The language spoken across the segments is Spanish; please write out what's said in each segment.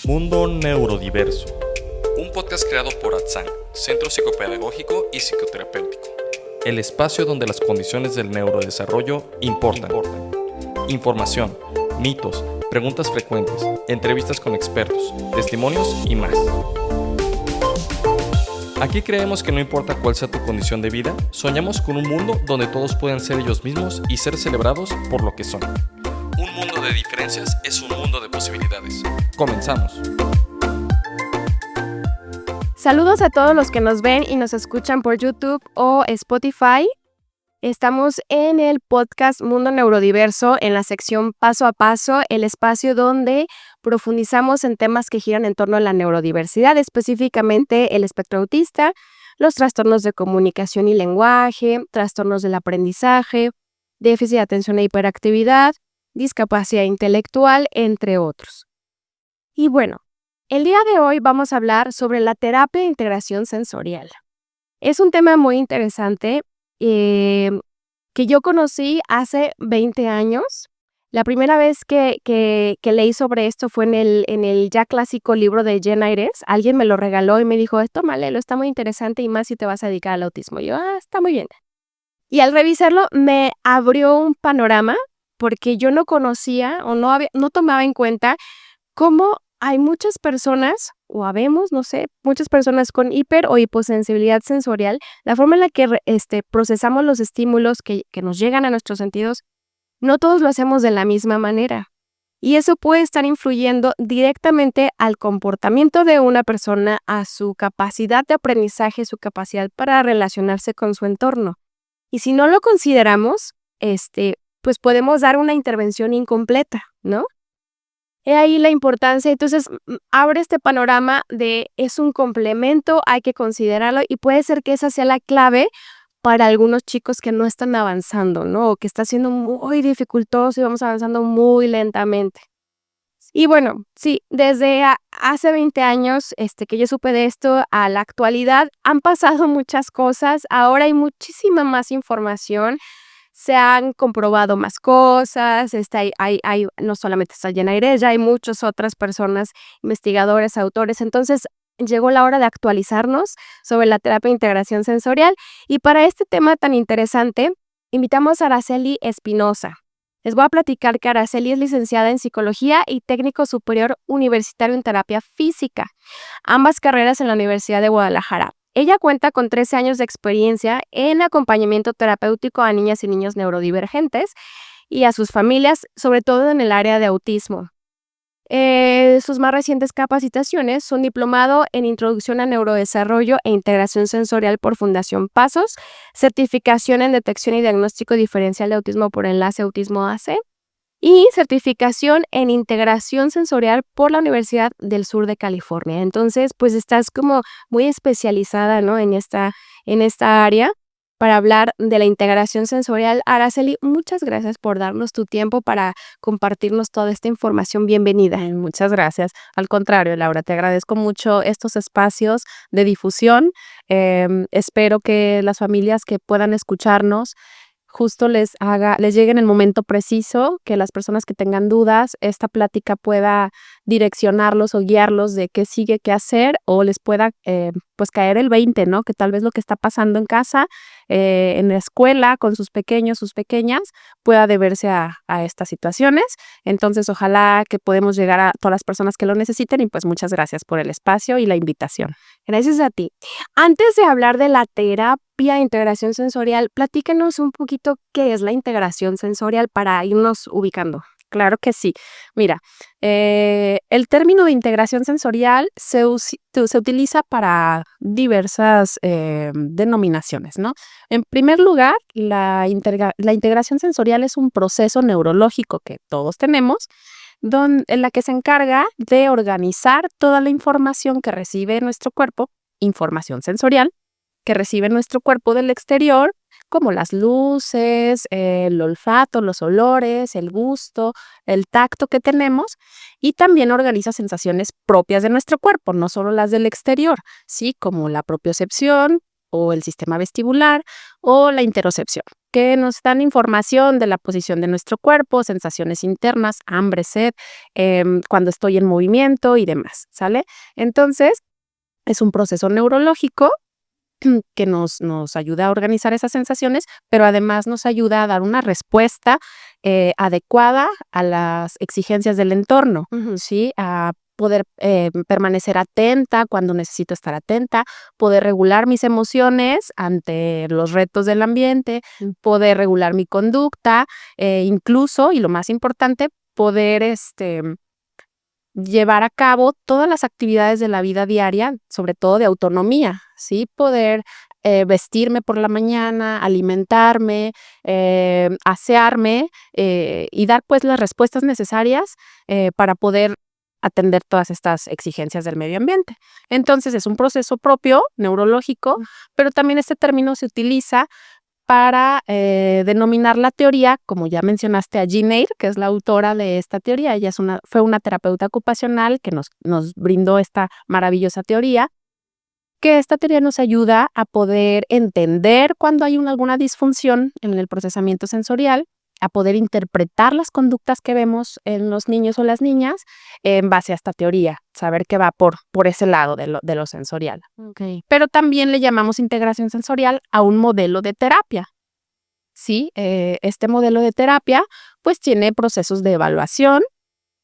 Mundo Neurodiverso. Un podcast creado por ATSAN, Centro Psicopedagógico y Psicoterapéutico. El espacio donde las condiciones del neurodesarrollo importan. Información, mitos, preguntas frecuentes, entrevistas con expertos, testimonios y más. Aquí creemos que no importa cuál sea tu condición de vida, soñamos con un mundo donde todos puedan ser ellos mismos y ser celebrados por lo que son. Un mundo de diferencias es un mundo de posibilidades. Comenzamos. Saludos a todos los que nos ven y nos escuchan por YouTube o Spotify. Estamos en el podcast Mundo Neurodiverso, en la sección Paso a Paso, el espacio donde profundizamos en temas que giran en torno a la neurodiversidad, específicamente el espectro autista, los trastornos de comunicación y lenguaje, trastornos del aprendizaje, déficit de atención e hiperactividad, discapacidad intelectual, entre otros. Y bueno, el día de hoy vamos a hablar sobre la terapia de integración sensorial. Es un tema muy interesante que yo conocí hace 20 años. La primera vez que leí sobre esto fue en el ya clásico libro de Jen Ayres. Alguien me lo regaló y me dijo, tómalo, está muy interesante y más si te vas a dedicar al autismo. Y yo, está muy bien. Y al revisarlo me abrió un panorama porque yo no conocía o no tomaba en cuenta cómo hay muchas personas, o habemos, no sé, muchas personas con hiper o hiposensibilidad sensorial. La forma en la que procesamos los estímulos que nos llegan a nuestros sentidos, no todos lo hacemos de la misma manera. Y eso puede estar influyendo directamente al comportamiento de una persona, a su capacidad de aprendizaje, su capacidad para relacionarse con su entorno. Y si no lo consideramos, pues podemos dar una intervención incompleta, ¿no? He ahí la importancia, entonces abre este panorama de es un complemento, hay que considerarlo y puede ser que esa sea la clave para algunos chicos que no están avanzando, ¿no? O que está siendo muy dificultoso y vamos avanzando muy lentamente. Y bueno, sí, desde hace 20 años que yo supe de esto a la actualidad han pasado muchas cosas, ahora hay muchísima más información. Se han comprobado más cosas, hay no solamente está Jen Ayres, ya hay muchas otras personas, investigadores, autores. Entonces, llegó la hora de actualizarnos sobre la terapia de integración sensorial. Y para este tema tan interesante, invitamos a Araceli Espinosa. Les voy a platicar que Araceli es licenciada en Psicología y técnico superior universitario en terapia física, ambas carreras en la Universidad de Guadalajara. Ella cuenta con 13 años de experiencia en acompañamiento terapéutico a niñas y niños neurodivergentes y a sus familias, sobre todo en el área de autismo. Sus más recientes capacitaciones son diplomado en Introducción a Neurodesarrollo e Integración Sensorial por Fundación Pasos, certificación en Detección y Diagnóstico Diferencial de Autismo por Enlace Autismo AC, y certificación en integración sensorial por la Universidad del Sur de California. Entonces, pues estás como muy especializada, ¿no? en esta área para hablar de la integración sensorial. Araceli, muchas gracias por darnos tu tiempo para compartirnos toda esta información. Bienvenida. Muchas gracias. Al contrario, Laura, te agradezco mucho estos espacios de difusión. Espero que las familias que puedan escucharnos justo les llegue en el momento preciso, que las personas que tengan dudas, esta plática pueda direccionarlos o guiarlos de qué sigue, qué hacer, o les pueda pues caer el 20, ¿no? Que tal vez lo que está pasando en casa, en la escuela, con sus pequeños, sus pequeñas, pueda deberse a estas situaciones. Entonces, ojalá que podamos llegar a todas las personas que lo necesiten y pues muchas gracias por el espacio y la invitación. Gracias a ti. Antes de hablar de la terapia de integración sensorial, platícanos un poquito qué es la integración sensorial para irnos ubicando. Claro que sí. Mira, el término de integración sensorial se utiliza para diversas denominaciones, ¿no? En primer lugar, la integración sensorial es un proceso neurológico que todos tenemos, en la que se encarga de organizar toda la información que recibe nuestro cuerpo, información sensorial, que recibe nuestro cuerpo del exterior, como las luces, el olfato, los olores, el gusto, el tacto que tenemos, y también organiza sensaciones propias de nuestro cuerpo, no solo las del exterior, ¿sí? Como la propiocepción, o el sistema vestibular o la interocepción, que nos dan información de la posición de nuestro cuerpo, sensaciones internas, hambre, sed, cuando estoy en movimiento y demás, ¿sale? Entonces, es un proceso neurológico que nos ayuda a organizar esas sensaciones, pero además nos ayuda a dar una respuesta adecuada a las exigencias del entorno, ¿sí? A poder permanecer atenta cuando necesito estar atenta, poder regular mis emociones ante los retos del ambiente, poder regular mi conducta, incluso, y lo más importante, poder llevar a cabo todas las actividades de la vida diaria, sobre todo de autonomía, ¿sí? Poder vestirme por la mañana, alimentarme, asearme y dar pues las respuestas necesarias para poder atender todas estas exigencias del medio ambiente. Entonces es un proceso propio, neurológico, pero también este término se utiliza para denominar la teoría, como ya mencionaste a Jean Eyre, que es la autora de esta teoría. Ella fue una terapeuta ocupacional que nos brindó esta maravillosa teoría, que esta teoría nos ayuda a poder entender cuando hay alguna disfunción en el procesamiento sensorial, a poder interpretar las conductas que vemos en los niños o las niñas en base a esta teoría, saber que va por ese lado de lo sensorial. Okay. Pero también le llamamos integración sensorial a un modelo de terapia. Sí, este modelo de terapia pues tiene procesos de evaluación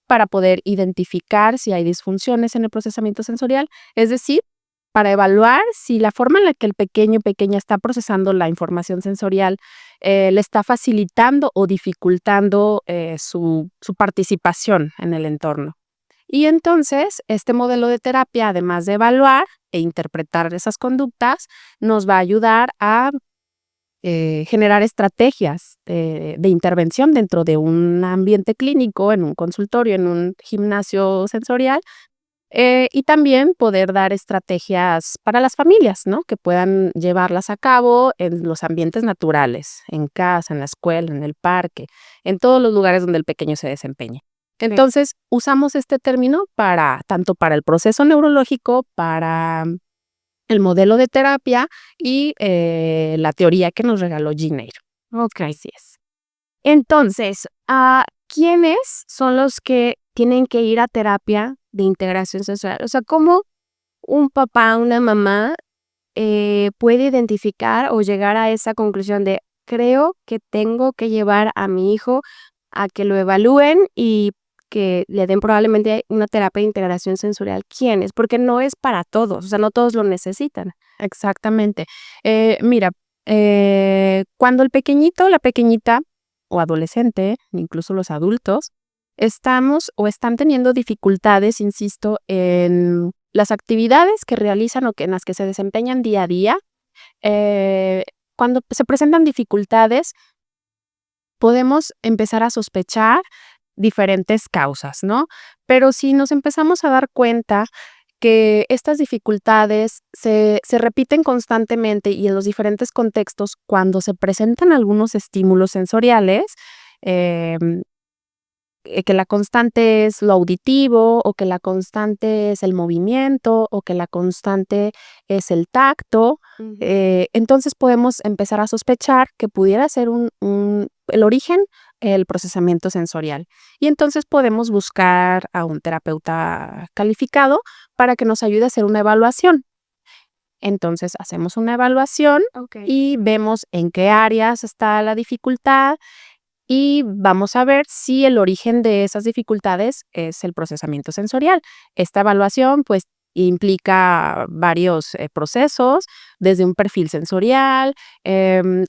para poder identificar si hay disfunciones en el procesamiento sensorial, es decir, para evaluar si la forma en la que el pequeño o pequeña está procesando la información sensorial le está facilitando o dificultando su participación en el entorno. Y entonces, este modelo de terapia, además de evaluar e interpretar esas conductas, nos va a ayudar a generar estrategias de intervención dentro de un ambiente clínico, en un consultorio, en un gimnasio sensorial, y también poder dar estrategias para las familias, ¿no? Que puedan llevarlas a cabo en los ambientes naturales, en casa, en la escuela, en el parque, en todos los lugares donde el pequeño se desempeñe. Entonces, usamos este término tanto para el proceso neurológico, para el modelo de terapia y la teoría que nos regaló Jean Eyre. Ok. Así es. Entonces, ¿quiénes son los que tienen que ir a terapia de integración sensorial? O sea, ¿cómo un papá, una mamá puede identificar o llegar a esa conclusión de creo que tengo que llevar a mi hijo a que lo evalúen y que le den probablemente una terapia de integración sensorial? ¿Quiénes? Porque no es para todos, o sea, no todos lo necesitan. Exactamente. Mira, cuando el pequeñito, la pequeñita o adolescente, incluso los adultos, estamos o están teniendo dificultades, insisto, en las actividades que realizan o en las que se desempeñan día a día. Cuando se presentan dificultades, podemos empezar a sospechar diferentes causas, ¿no? Pero si nos empezamos a dar cuenta que estas dificultades se repiten constantemente y en los diferentes contextos, cuando se presentan algunos estímulos sensoriales, que la constante es lo auditivo, o que la constante es el movimiento, o que la constante es el tacto, entonces podemos empezar a sospechar que pudiera ser el origen, el procesamiento sensorial. Y entonces podemos buscar a un terapeuta calificado para que nos ayude a hacer una evaluación. Entonces hacemos una evaluación y vemos en qué áreas está la dificultad y vamos a ver si el origen de esas dificultades es el procesamiento sensorial. Esta evaluación pues implica varios procesos, desde un perfil sensorial,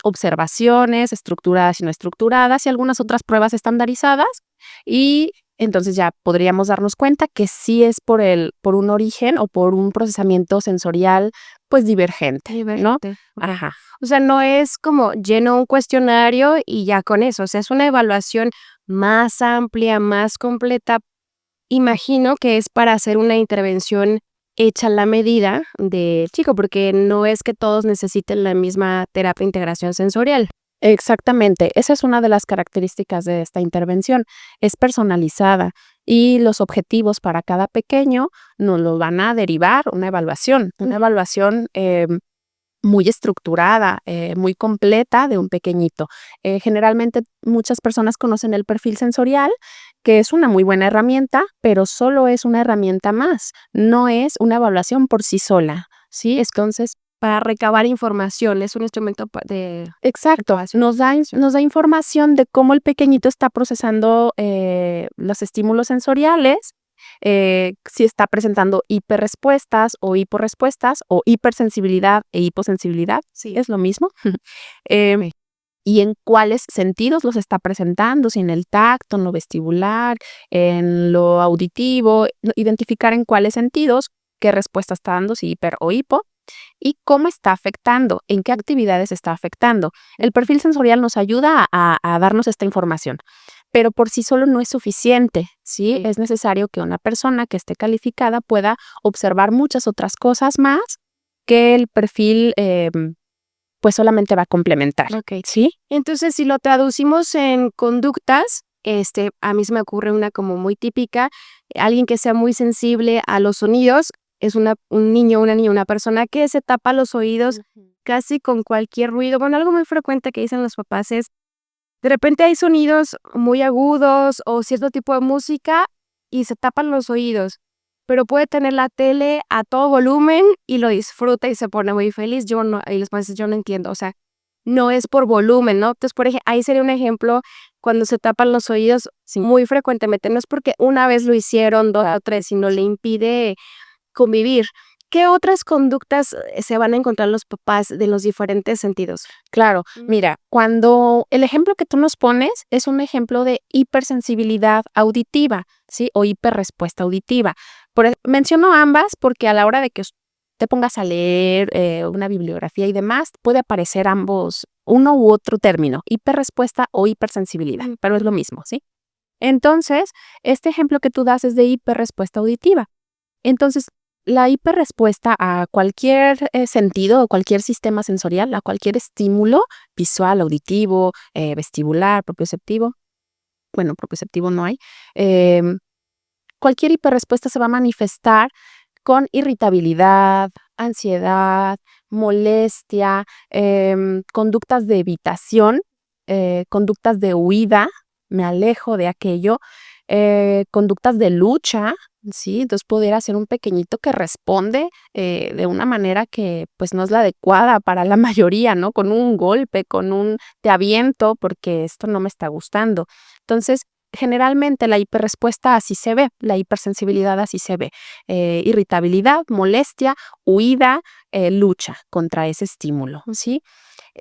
observaciones estructuradas y no estructuradas y algunas otras pruebas estandarizadas, y entonces ya podríamos darnos cuenta que sí es por un origen o por un procesamiento sensorial pues divergente, ¿no? Ajá. O sea, no es como lleno un cuestionario y ya con eso, o sea, es una evaluación más amplia, más completa. Imagino que es para hacer una intervención hecha a la medida del chico, porque no es que todos necesiten la misma terapia de integración sensorial. Exactamente, esa es una de las características de esta intervención, es personalizada y los objetivos para cada pequeño nos los van a derivar una evaluación muy estructurada, muy completa de un pequeñito. Generalmente muchas personas conocen el perfil sensorial, que es una muy buena herramienta, pero solo es una herramienta más, no es una evaluación por sí sola, ¿sí? Entonces, Para recabar información, es un instrumento de exacto, recabación. nos da información de cómo el pequeñito está procesando los estímulos sensoriales, si está presentando hiperrespuestas o hiporrespuestas o hipersensibilidad e hiposensibilidad, Sí. es lo mismo. Em, y en cuáles sentidos los está presentando, si en el tacto, en lo vestibular, en lo auditivo, identificar en cuáles sentidos, qué respuesta está dando, si hiper o hipo, y cómo está afectando, en qué actividades está afectando. El perfil sensorial nos ayuda a darnos esta información, pero por sí solo no es suficiente, ¿sí? Sí. Es necesario que una persona que esté calificada pueda observar muchas otras cosas más que el perfil pues solamente va a complementar, Ok. ¿sí? Entonces, si lo traducimos en conductas, a mí se me ocurre una como muy típica, alguien que sea muy sensible a los sonidos, es un niño, una niña, una persona que se tapa los oídos casi con cualquier ruido. Bueno, algo muy frecuente que dicen los papás es, de repente hay sonidos muy agudos o cierto tipo de música y se tapan los oídos, pero puede tener la tele a todo volumen y lo disfruta y se pone muy feliz. Yo no, y los papás dicen, yo no entiendo, o sea, no es por volumen, ¿no? Entonces, ahí sería un ejemplo cuando se tapan los oídos muy frecuentemente. No es porque una vez lo hicieron, dos o tres, sino le impide convivir. ¿Qué otras conductas se van a encontrar los papás de los diferentes sentidos? Claro, mira, cuando el ejemplo que tú nos pones es un ejemplo de hipersensibilidad auditiva, ¿sí? O hiperrespuesta auditiva. Menciono ambas porque a la hora de que te pongas a leer una bibliografía y demás, puede aparecer ambos, uno u otro término, hiperrespuesta o hipersensibilidad, pero es lo mismo, ¿sí? Entonces, este ejemplo que tú das es de hiperrespuesta auditiva. Entonces, la hiperrespuesta a cualquier sentido o cualquier sistema sensorial, a cualquier estímulo visual, auditivo, vestibular, propioceptivo, bueno, propioceptivo no hay, cualquier hiperrespuesta se va a manifestar con irritabilidad, ansiedad, molestia, conductas de evitación, conductas de huida, me alejo de aquello, conductas de lucha, ¿sí? Entonces poder ser un pequeñito que responde de una manera que pues no es la adecuada para la mayoría, ¿no? Con un golpe, con un te aviento porque esto no me está gustando. Entonces, generalmente la hiperrespuesta así se ve, la hipersensibilidad así se ve. Irritabilidad, molestia, huida, lucha contra ese estímulo, ¿sí?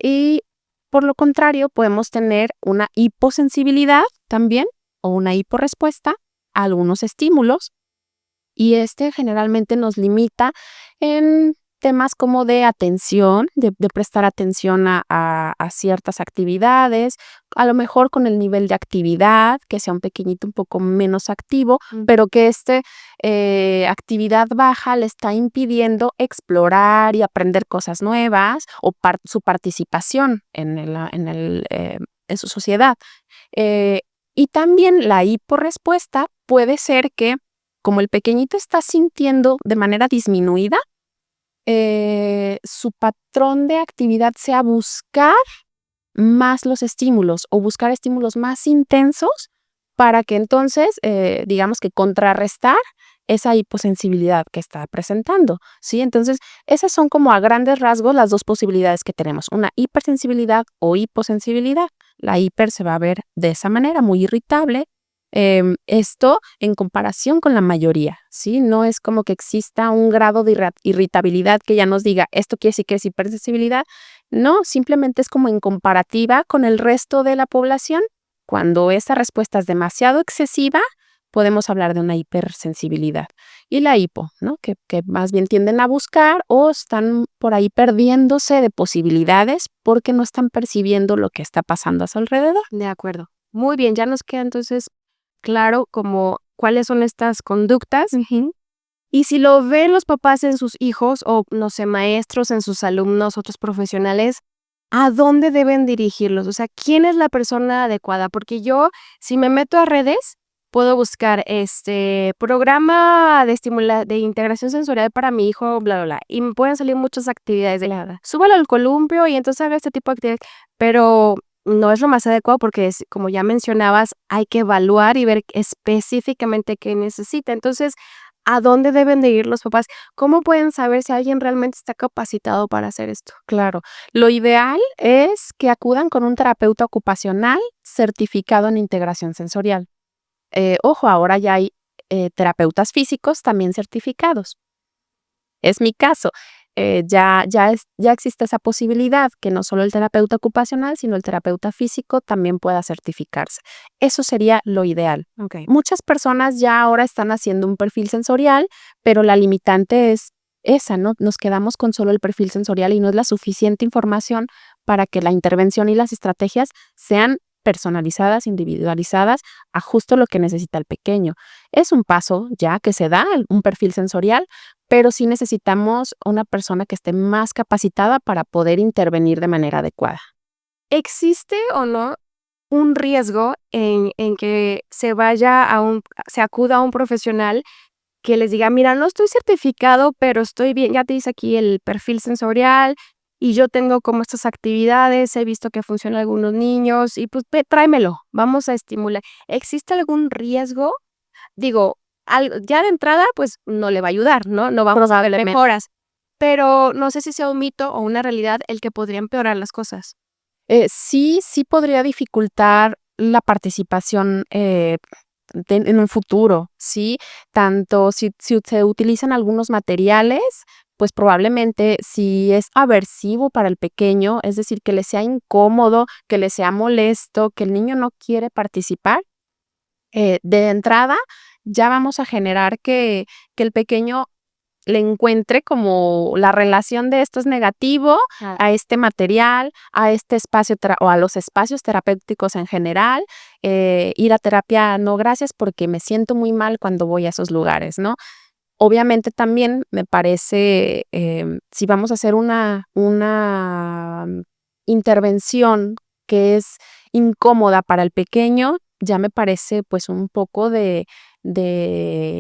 Y por lo contrario, podemos tener una hiposensibilidad también o una hiporrespuesta a algunos estímulos y generalmente nos limita en temas como de atención, de prestar atención a ciertas actividades, a lo mejor con el nivel de actividad, que sea un pequeñito un poco menos activo, pero que actividad baja le está impidiendo explorar y aprender cosas nuevas o su participación en su sociedad. Y también la hiporrespuesta puede ser que, como el pequeñito está sintiendo de manera disminuida, su patrón de actividad sea buscar más los estímulos o buscar estímulos más intensos para que entonces, digamos que contrarrestar esa hiposensibilidad que está presentando, ¿sí? Entonces, esas son como a grandes rasgos las dos posibilidades que tenemos, una hipersensibilidad o hiposensibilidad. La hiper se va a ver de esa manera, muy irritable. Esto en comparación con la mayoría, ¿sí? No es como que exista un grado de irritabilidad que ya nos diga, esto quiere decir que es hipersensibilidad. No, simplemente es como en comparativa con el resto de la población. Cuando esa respuesta es demasiado excesiva, podemos hablar de una hipersensibilidad. Y la hipo, ¿no? Que más bien tienden a buscar o están por ahí perdiéndose de posibilidades porque no están percibiendo lo que está pasando a su alrededor. De acuerdo. Muy bien, ya nos queda entonces claro como cuáles son estas conductas. Y si lo ven los papás en sus hijos o, no sé, maestros en sus alumnos, otros profesionales, ¿a dónde deben dirigirlos? O sea, ¿quién es la persona adecuada? Porque yo, si me meto a redes, puedo buscar programa de integración sensorial para mi hijo, bla, bla, bla. Y me pueden salir muchas actividades de Claro. súbalo al columpio y entonces haga este tipo de actividades. Pero no es lo más adecuado porque, como ya mencionabas, hay que evaluar y ver específicamente qué necesita. Entonces, ¿a dónde deben de ir los papás? ¿Cómo pueden saber si alguien realmente está capacitado para hacer esto? Claro. Lo ideal es que acudan con un terapeuta ocupacional certificado en integración sensorial. Ojo, ahora ya hay terapeutas físicos también certificados. Es mi caso. Ya existe esa posibilidad que no solo el terapeuta ocupacional, sino el terapeuta físico también pueda certificarse. Eso sería lo ideal. Okay. Muchas personas ya ahora están haciendo un perfil sensorial, pero la limitante es esa, ¿no? Nos quedamos con solo el perfil sensorial y no es la suficiente información para que la intervención y las estrategias sean personalizadas, individualizadas, a justo lo que necesita el pequeño. Es un paso ya que se da, un perfil sensorial, pero sí necesitamos una persona que esté más capacitada para poder intervenir de manera adecuada. ¿Existe o no un riesgo en que se acuda a un profesional que les diga, mira, no estoy certificado, pero estoy bien, ya te dice aquí el perfil sensorial y yo tengo como estas actividades, he visto que funcionan algunos niños y pues tráemelo, vamos a estimular. ¿Existe algún riesgo? Digo, ya de entrada, pues no le va a ayudar, ¿no? No vamos a ver Probablemente. mejoras, pero no sé si sea un mito o una realidad el que podría empeorar las cosas. Sí podría dificultar la participación en un futuro, ¿sí? Tanto si se utilizan algunos materiales, pues probablemente si es aversivo para el pequeño, es decir, que le sea incómodo, que le sea molesto, que el niño no quiere participar, de entrada ya vamos a generar que el pequeño le encuentre como la relación de esto es negativo a este material, a este espacio o a los espacios terapéuticos en general. Ir a terapia, no, gracias, porque me siento muy mal cuando voy a esos lugares, ¿no? Obviamente también me parece, si vamos a hacer una intervención que es incómoda para el pequeño, ya me parece pues un poco de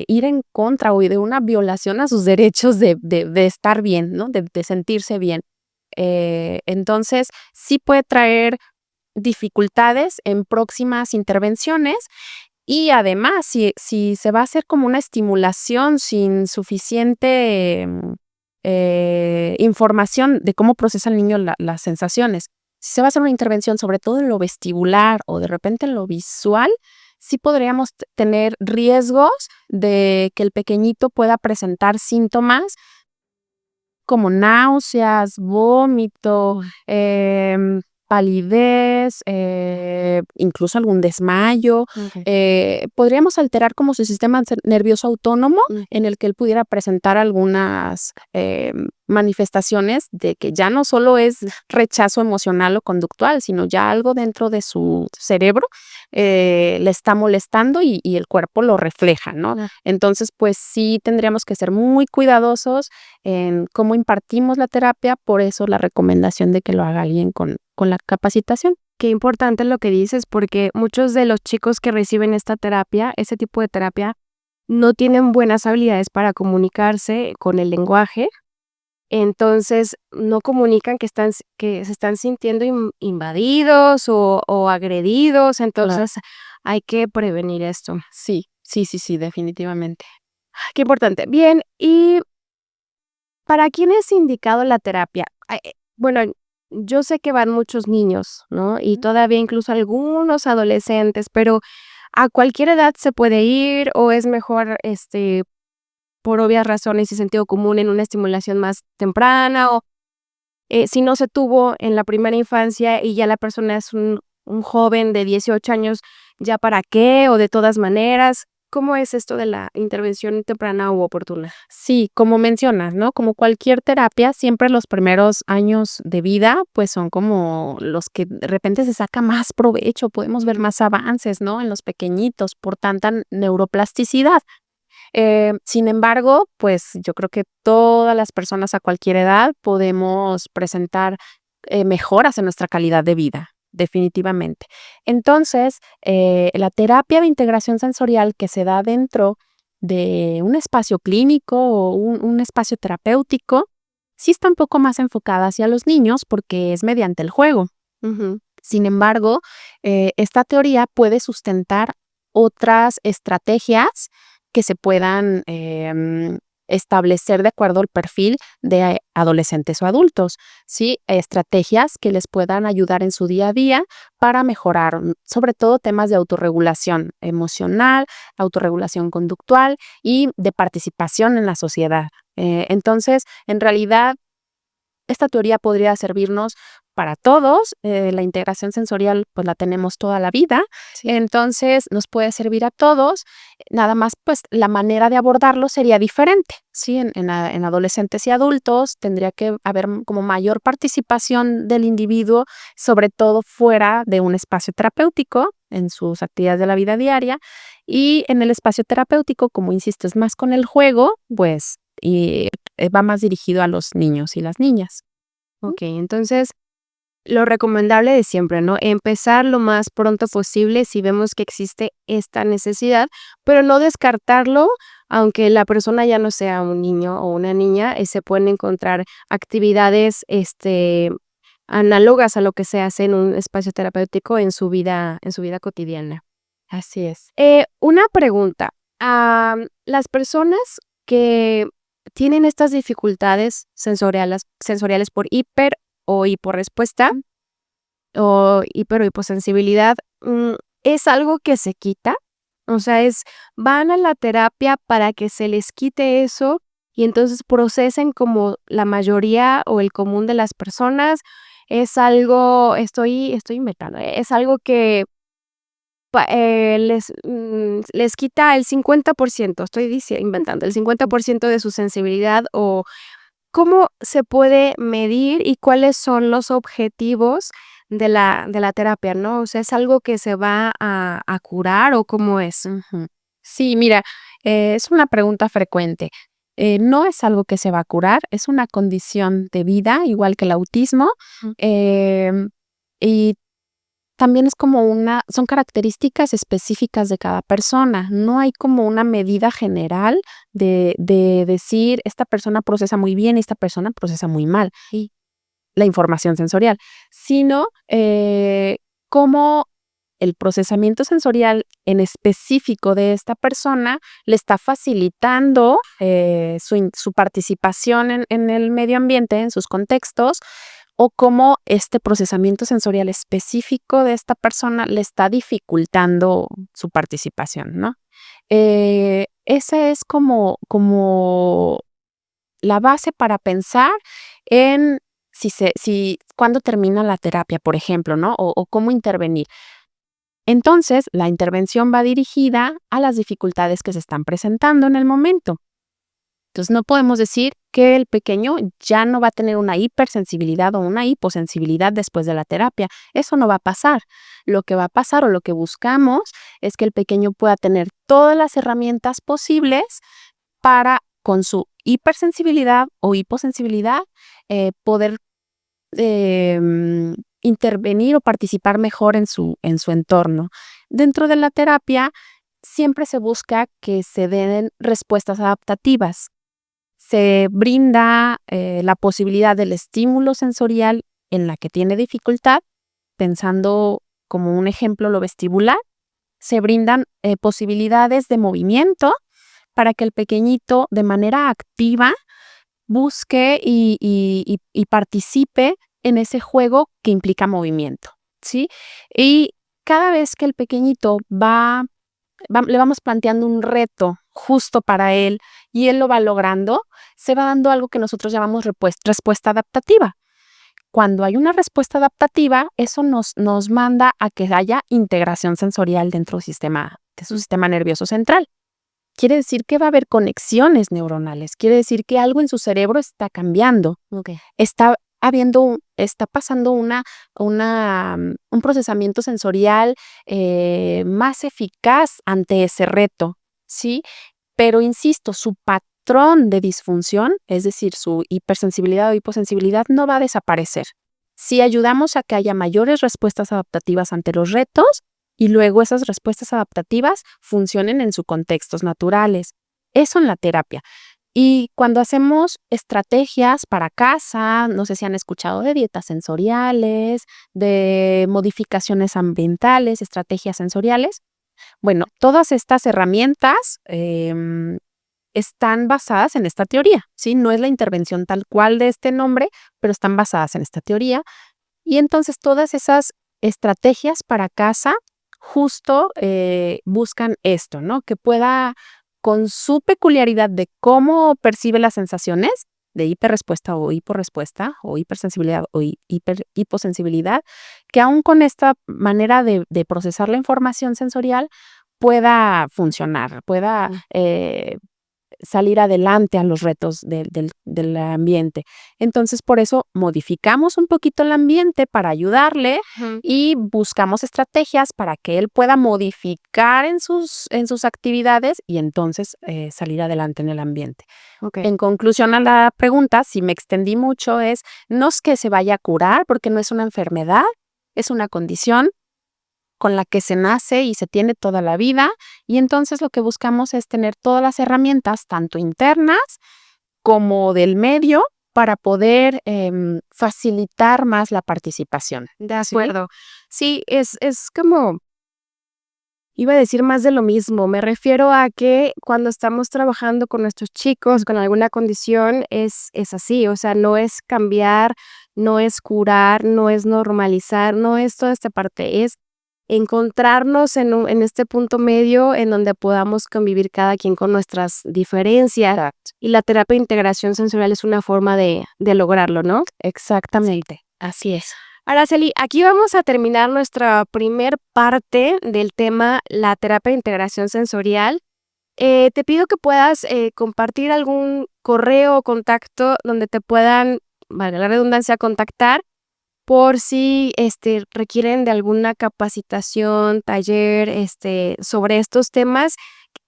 ir en contra o de una violación a sus derechos de estar bien, ¿no? De sentirse bien. Entonces, sí puede traer dificultades en próximas intervenciones y además, si se va a hacer como una estimulación sin suficiente información de cómo procesa el niño las sensaciones, si se va a hacer una intervención sobre todo en lo vestibular o de repente en lo visual, sí podríamos tener riesgos de que el pequeñito pueda presentar síntomas como náuseas, vómito, palidez, incluso algún desmayo. Podríamos alterar como su sistema nervioso autónomo en el que él pudiera presentar algunas manifestaciones de que ya no solo es rechazo emocional o conductual, sino ya algo dentro de su cerebro le está molestando y el cuerpo lo refleja, ¿no? Entonces, pues sí tendríamos que ser muy cuidadosos en cómo impartimos la terapia, por eso la recomendación de que lo haga alguien con la capacitación. Qué importante lo que dices, porque muchos de los chicos que reciben esta terapia, ese tipo de terapia, no tienen buenas habilidades para comunicarse con el lenguaje, entonces no comunican que se están sintiendo invadidos o agredidos, entonces hay que prevenir esto. Sí, definitivamente. Qué importante. Bien, ¿y para quién es indicado la terapia? Bueno, yo sé que van muchos niños, ¿no? Y todavía incluso algunos adolescentes, pero ¿a cualquier edad se puede ir o es mejor, por obvias razones y sentido común, en una estimulación más temprana? O si no se tuvo en la primera infancia y ya la persona es un joven de 18 años, ¿ya para qué? O de todas maneras, ¿cómo es esto de la intervención temprana u oportuna? Sí, como mencionas, ¿no? Como cualquier terapia, siempre los primeros años de vida, pues son como los que de repente se saca más provecho, podemos ver más avances, ¿no? En los pequeñitos por tanta neuroplasticidad. Sin embargo, pues yo creo que todas las personas a cualquier edad podemos presentar mejoras en nuestra calidad de vida. definitivamente. Entonces, la terapia de integración sensorial que se da dentro de un espacio clínico o un espacio terapéutico, sí está un poco más enfocada hacia los niños porque es mediante el juego. Ujú. Sin embargo, esta teoría puede sustentar otras estrategias que se puedan establecer de acuerdo al perfil de adolescentes o adultos, ¿sí? Estrategias que les puedan ayudar en su día a día para mejorar, sobre todo temas de autorregulación emocional, autorregulación conductual y de participación en la sociedad. Entonces, en realidad, esta teoría podría servirnos para todos. La integración sensorial pues la tenemos toda la vida, Sí. entonces nos puede servir a todos. Nada más pues la manera de abordarlo sería diferente, ¿sí? En adolescentes y adultos tendría que haber como mayor participación del individuo, sobre todo fuera de un espacio terapéutico, en sus actividades de la vida diaria, y en el espacio terapéutico, como insisto, es más con el juego, pues va más dirigido a los niños y las niñas. Ok, entonces lo recomendable de siempre, ¿no? Empezar lo más pronto posible si vemos que existe esta necesidad, pero no descartarlo, aunque la persona ya no sea un niño o una niña, se pueden encontrar actividades, análogas a lo que se hace en un espacio terapéutico en su vida cotidiana. Así es. Una pregunta, las personas que tienen estas dificultades sensoriales por hiper o hiporrespuesta o hiper o hiposensibilidad, ¿es algo que se quita? O sea, van a la terapia para que se les quite eso y entonces procesen como la mayoría o el común de las personas. Es algo, estoy inventando, es algo que les quita el 50%, inventando, el 50% de su sensibilidad, o ¿cómo se puede medir y cuáles son los objetivos de la terapia, no? O sea, ¿es algo que se va a curar o cómo es? Ujú. Sí, mira, es una pregunta frecuente. No es algo que se va a curar, es una condición de vida, igual que el autismo, Ujú. y también es como son características específicas de cada persona. No hay como una medida general de decir, esta persona procesa muy bien y esta persona procesa muy mal Sí. la información sensorial, sino cómo el procesamiento sensorial en específico de esta persona le está facilitando su participación en el medio ambiente, en sus contextos, o cómo este procesamiento sensorial específico de esta persona le está dificultando su participación, ¿no? Esa es como la base para pensar en cuándo termina la terapia, por ejemplo, ¿no? O cómo intervenir. Entonces, la intervención va dirigida a las dificultades que se están presentando en el momento. Entonces, no podemos decir que el pequeño ya no va a tener una hipersensibilidad o una hiposensibilidad después de la terapia. Eso no va a pasar. Lo que va a pasar o lo que buscamos es que el pequeño pueda tener todas las herramientas posibles para, con su hipersensibilidad o hiposensibilidad, poder intervenir o participar mejor en su entorno. Dentro de la terapia, siempre se busca que se den respuestas adaptativas. Se brinda la posibilidad del estímulo sensorial en la que tiene dificultad, pensando como un ejemplo lo vestibular. Se brindan posibilidades de movimiento para que el pequeñito de manera activa busque y participe en ese juego que implica movimiento, ¿sí? Y cada vez que el pequeñito le vamos planteando un reto justo para él y él lo va logrando, se va dando algo que nosotros llamamos respuesta adaptativa. Cuando hay una respuesta adaptativa, eso nos manda a que haya integración sensorial dentro de su sistema nervioso central. Quiere decir que va a haber conexiones neuronales, quiere decir que algo en su cerebro está cambiando. Okay. Está pasando un procesamiento sensorial más eficaz ante ese reto, ¿sí? Pero insisto, su patrón de disfunción, es decir, su hipersensibilidad o hiposensibilidad, no va a desaparecer, si ayudamos a que haya mayores respuestas adaptativas ante los retos y luego esas respuestas adaptativas funcionen en sus contextos naturales. Eso en la terapia. Y cuando hacemos estrategias para casa, no sé si han escuchado de dietas sensoriales, de modificaciones ambientales, estrategias sensoriales. Bueno, todas estas herramientas están basadas en esta teoría, ¿sí? No es la intervención tal cual de este nombre, pero están basadas en esta teoría. Y entonces todas esas estrategias para casa justo buscan esto, ¿no? Que pueda, con su peculiaridad de cómo percibe las sensaciones, de hiperrespuesta o hiporrespuesta, o hipersensibilidad o hiposensibilidad, que aún con esta manera de procesar la información sensorial pueda funcionar, pueda salir adelante a los retos del ambiente. Entonces, por eso modificamos un poquito el ambiente para ayudarle y buscamos estrategias para que él pueda modificar en sus actividades y entonces salir adelante en el ambiente. Okay. En conclusión a la pregunta, si me extendí mucho, no es que se vaya a curar porque no es una enfermedad, es una condición con la que se nace y se tiene toda la vida, y entonces lo que buscamos es tener todas las herramientas, tanto internas como del medio, para poder facilitar más la participación. De acuerdo. Sí, es como, iba a decir más de lo mismo. Me refiero a que cuando estamos trabajando con nuestros chicos con alguna condición, es así. O sea, no es cambiar, no es curar, no es normalizar, no es toda esta parte, es encontrarnos en este punto medio en donde podamos convivir cada quien con nuestras diferencias. Exacto. Y la terapia de integración sensorial es una forma de lograrlo, ¿no? Exactamente, así es. Araceli, aquí vamos a terminar nuestra primer parte del tema, la terapia de integración sensorial. Te pido que puedas compartir algún correo o contacto donde te puedan, valga la redundancia, contactar por si requieren de alguna capacitación, taller, sobre estos temas.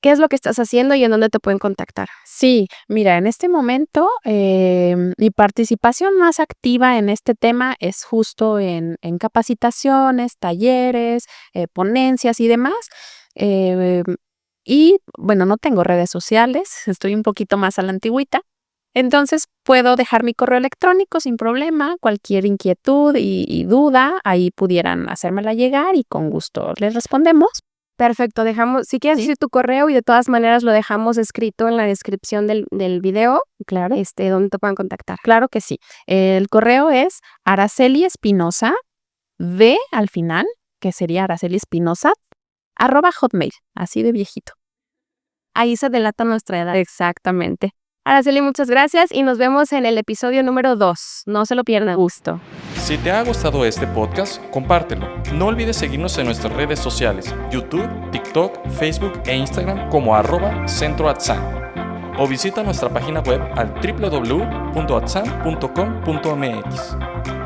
¿Qué es lo que estás haciendo y en dónde te pueden contactar? Sí, mira, en este momento mi participación más activa en este tema es justo en capacitaciones, talleres, ponencias y demás. Y bueno, no tengo redes sociales, estoy un poquito más a la antigüita. Entonces puedo dejar mi correo electrónico sin problema, cualquier inquietud y duda, ahí pudieran hacérmela llegar y con gusto les respondemos. Perfecto, dejamos, si quieres decir tu correo y de todas maneras lo dejamos escrito en la descripción del video, Claro. donde te puedan contactar. Claro que sí. El correo es Araceli Espinosa, V al final, que sería Araceli Espinosa, @hotmail, así de viejito. Ahí se delata nuestra edad. Exactamente. Araceli, muchas gracias y nos vemos en el episodio número 2. No se lo pierdan. Gusto. Si te ha gustado este podcast, compártelo. No olvides seguirnos en nuestras redes sociales, YouTube, TikTok, Facebook e Instagram como @centroatsan. O visita nuestra página web al www.atsan.com.mx.